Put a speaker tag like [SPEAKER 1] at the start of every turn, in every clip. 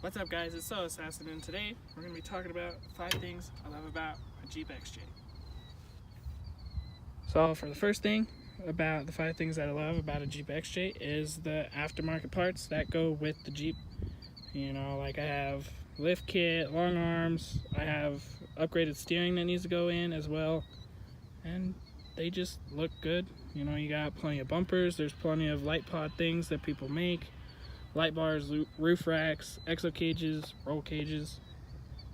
[SPEAKER 1] What's up guys, it's So Assassin, and today we're going to be talking about 5 things I love about a Jeep XJ. So for the first thing about the 5 things that I love about a Jeep XJ is the aftermarket parts that go with the Jeep. You know, like I have lift kit, long arms, I have upgraded steering that needs to go in as well, and they just look good. You know, you got plenty of bumpers, there's plenty of light pod things that people make. Light bars, roof racks, exo cages, roll cages.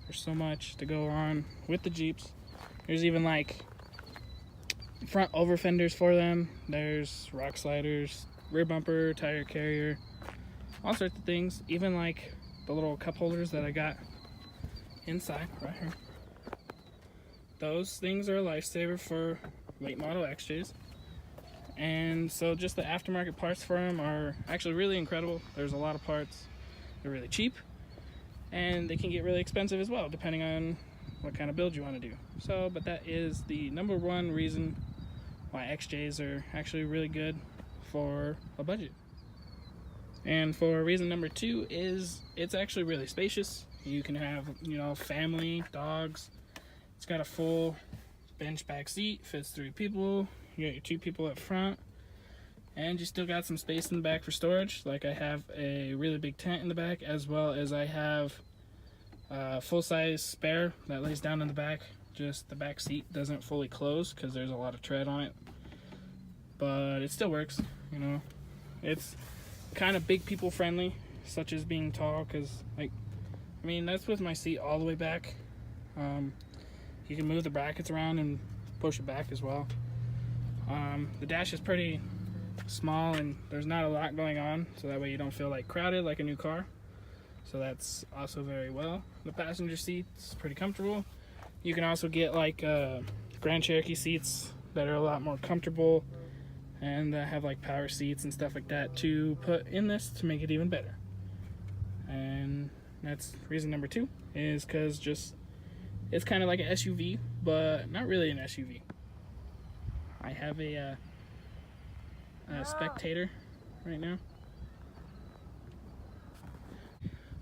[SPEAKER 1] There's so much to go on with the Jeeps. There's even like front over fenders for them. There's rock sliders, rear bumper, tire carrier, all sorts of things. Even like the little cup holders that I got inside right here. Those things are a lifesaver for late model XJs. And so just the aftermarket parts for them are actually really incredible. There's a lot of parts. They're really cheap, and they can get really expensive as well, depending on what kind of build you want to do. So, but that is the number one reason why XJs are actually really good for a budget. And for reason number 2 is it's actually really spacious. You can have, you know, family, dogs. It's got a full bench back seat, fits 3 people. You got your 2 people up front, and you still got some space in the back for storage. Like I have a really big tent in the back, as well as I have a full-size spare that lays down in the back. Just the back seat doesn't fully close because there's a lot of tread on it, but it still works. You know, it's kind of big people friendly, such as being tall, because like, I mean, that's with my seat all the way back. You can move the brackets around and push it back as well. The dash is pretty small and there's not a lot going on, so that way you don't feel like crowded like a new car. So that's also very well. The passenger seat's pretty comfortable. You can also get like Grand Cherokee seats that are a lot more comfortable and have like power seats and stuff like that to put in this to make it even better. And that's reason number 2, is because just it's kind of like an SUV, but not really an SUV. I have a Spectator right now.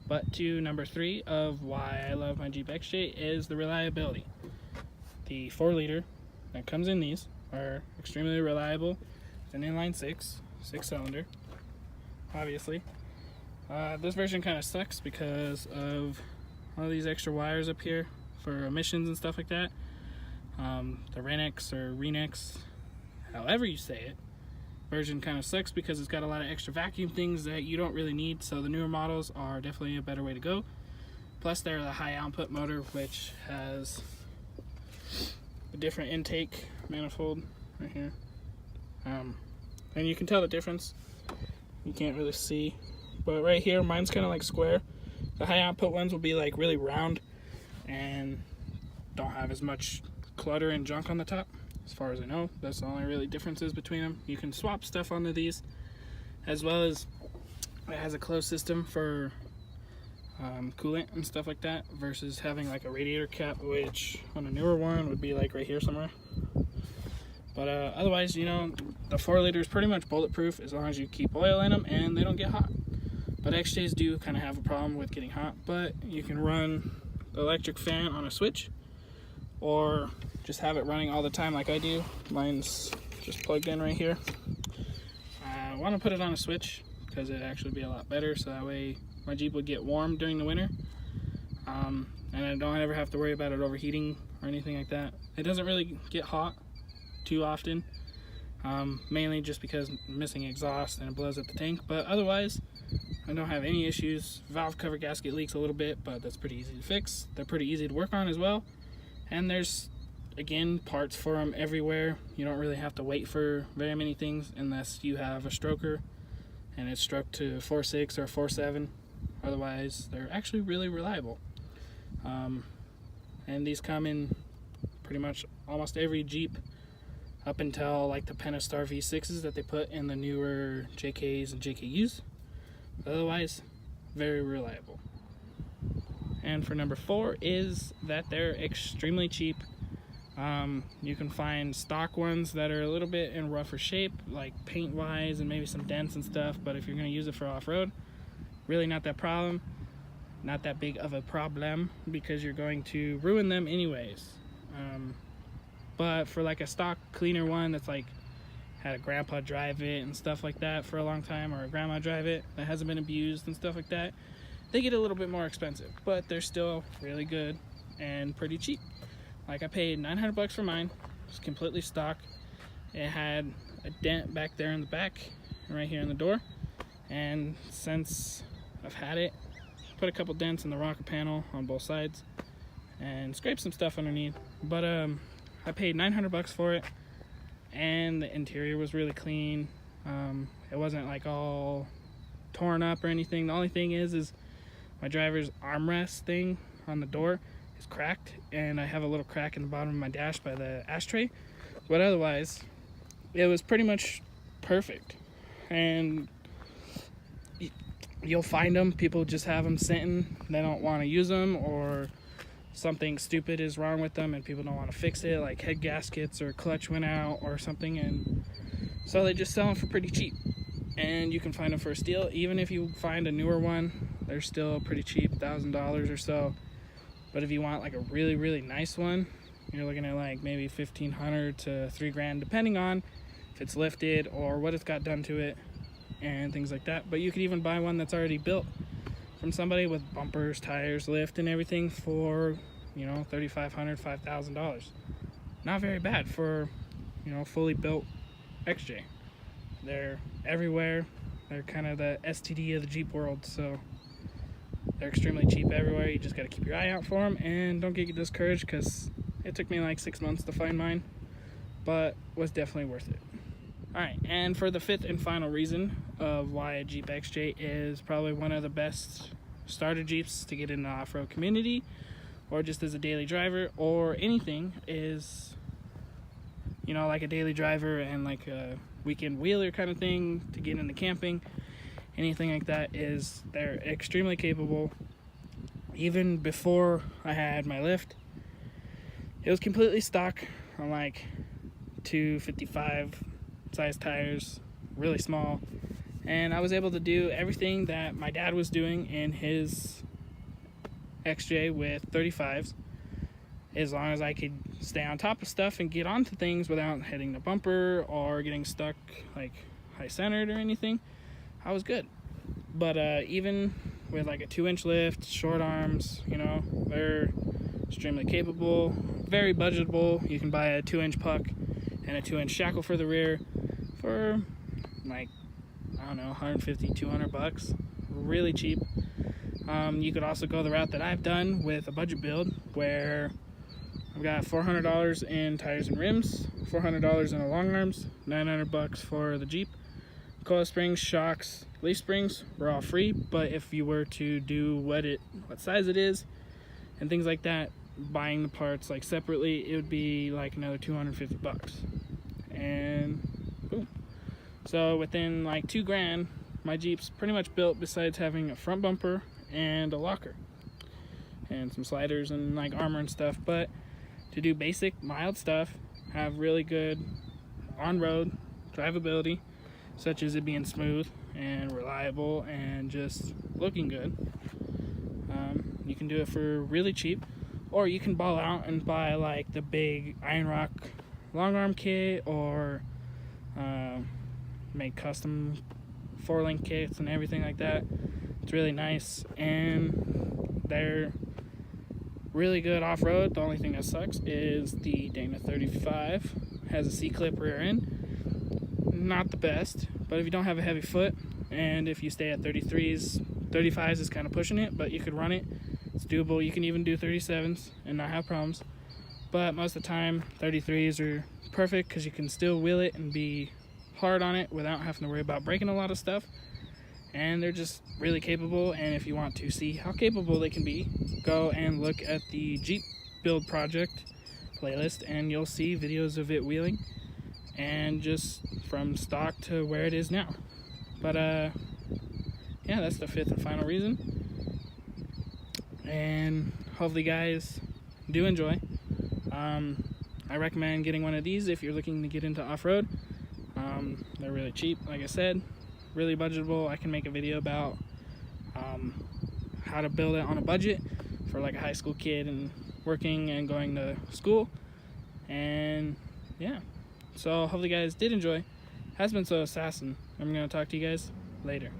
[SPEAKER 1] But to number 3 of why I love my Jeep XJ is the reliability. The 4-liter that comes in these are extremely reliable. It's an inline 6-cylinder, obviously. This version kind of sucks because of all these extra wires up here for emissions and stuff like that. The Renex or Renex, however you say it, version kind of sucks because it's got a lot of extra vacuum things that you don't really need. So the newer models are definitely a better way to go. Plus they're the high output motor, which has a different intake manifold right here. And you can tell the difference. You can't really see, but right here mine's kind of like square. The high output ones will be like really round and don't have as much clutter and junk on the top. As far as I know, that's the only really differences between them. You can swap stuff onto these, as well as it has a closed system for coolant and stuff like that, versus having like a radiator cap, which on a newer one would be like right here somewhere. But otherwise, you know, the 4-liter is pretty much bulletproof as long as you keep oil in them and they don't get hot. But XJs do kind of have a problem with getting hot, but you can run the electric fan on a switch, or just have it running all the time like I do. Mine's just plugged in right here. I want to put it on a switch because it'd actually be a lot better, so that way my Jeep would get warm during the winter, and I don't ever have to worry about it overheating or anything like that. It doesn't really get hot too often, mainly just because I'm missing exhaust and it blows up the tank, but otherwise I don't have any issues. Valve cover gasket leaks a little bit, but that's pretty easy to fix. They're pretty easy to work on as well. And there's, again, parts for them everywhere. You don't really have to wait for very many things unless you have a stroker and it's stroked to 4.6 or 4.7. Otherwise, they're actually really reliable. And these come in pretty much almost every Jeep up until like the Pentastar V6s that they put in the newer JKs and JKUs. Otherwise, very reliable. And for number 4 is that they're extremely cheap. You can find stock ones that are a little bit in rougher shape, like paint wise and maybe some dents and stuff, but if you're going to use it for off-road, really not that problem. not that big of a problem because you're going to ruin them anyways. But for like a stock cleaner one that's like had a grandpa drive it and stuff like that for a long time, or a grandma drive it that hasn't been abused and stuff like that, they get a little bit more expensive, but they're still really good and pretty cheap. Like I paid $900 for mine. It was completely stock. It had a dent back there in the back and right here in the door, and since I've had it, put a couple dents in the rocker panel on both sides and scraped some stuff underneath. But I paid $900 for it, and the interior was really clean. It wasn't like all torn up or anything. The only thing is my driver's armrest thing on the door is cracked, and I have a little crack in the bottom of my dash by the ashtray. But otherwise, it was pretty much perfect. And you'll find them, people just have them sitting, they don't want to use them, or something stupid is wrong with them and people don't want to fix it, like head gaskets or clutch went out or something, and so they just sell them for pretty cheap. And you can find them for a steal. Even if you find a newer one, they're still pretty cheap, $1,000 or so. But if you want like a really, really nice one, you're looking at like maybe $1,500 to $3,000, depending on if it's lifted or what it's got done to it and things like that. But you could even buy one that's already built from somebody with bumpers, tires, lift, and everything for, you know, $3,500, $5,000. Not very bad for, you know, fully built XJ. They're everywhere. They're kind of the STD of the Jeep world, so they're extremely cheap everywhere. You just got to keep your eye out for them and don't get discouraged, because it took me like 6 months to find mine, but was definitely worth it. Alright, and for the fifth and final reason of why a Jeep XJ is probably one of the best starter Jeeps to get in the off-road community, or just as a daily driver, or anything, is, you know, like a daily driver and like a weekend wheeler kind of thing to get into camping, anything like that, is they're extremely capable. Even before I had my lift, it was completely stock on like 255 size tires, really small, and I was able to do everything that my dad was doing in his XJ with 35s, as long as I could stay on top of stuff and get onto things without hitting the bumper or getting stuck like high centered or anything. I was good. But even with like a 2-inch lift, short arms, you know, they're extremely capable, very budgetable. You can buy a 2-inch puck and a 2-inch shackle for the rear for like, I don't know, 150, 200 bucks, really cheap. You could also go the route that I've done with a budget build, where I've got $400 in tires and rims, $400 in the long arms, 900 bucks for the Jeep. Coil springs, shocks, leaf springs were all free, but if you were to do what size it is and things like that, buying the parts like separately, it would be like another 250 bucks. And boom. So within like $2,000, my Jeep's pretty much built, besides having a front bumper and a locker and some sliders and like armor and stuff. But to do basic mild stuff, have really good on-road drivability, such as it being smooth and reliable and just looking good. You can do it for really cheap, or you can ball out and buy like the big Iron Rock long arm kit, or make custom 4-link kits and everything like that. It's really nice, and they're really good off-road. The only thing that sucks is the Dana 35 has a C-clip rear end. Not the best, but if you don't have a heavy foot, and if you stay at 33s, 35s is kind of pushing it, but you could run it. It's doable. You can even do 37s and not have problems. But most of the time, 33s are perfect, because you can still wheel it and be hard on it without having to worry about breaking a lot of stuff. And they're just really capable. And if you want to see how capable they can be, go and look at the Jeep Build Project playlist, and you'll see videos of it wheeling, and just from stock to where it is now. But yeah, that's the fifth and final reason, and hopefully guys do enjoy. I recommend getting one of these if you're looking to get into off-road. They're really cheap, like I said, really budgetable. I can make a video about how to build it on a budget for like a high school kid and working and going to school. And yeah, so hopefully you guys did enjoy. Has been so assassin. I'm gonna talk to you guys later.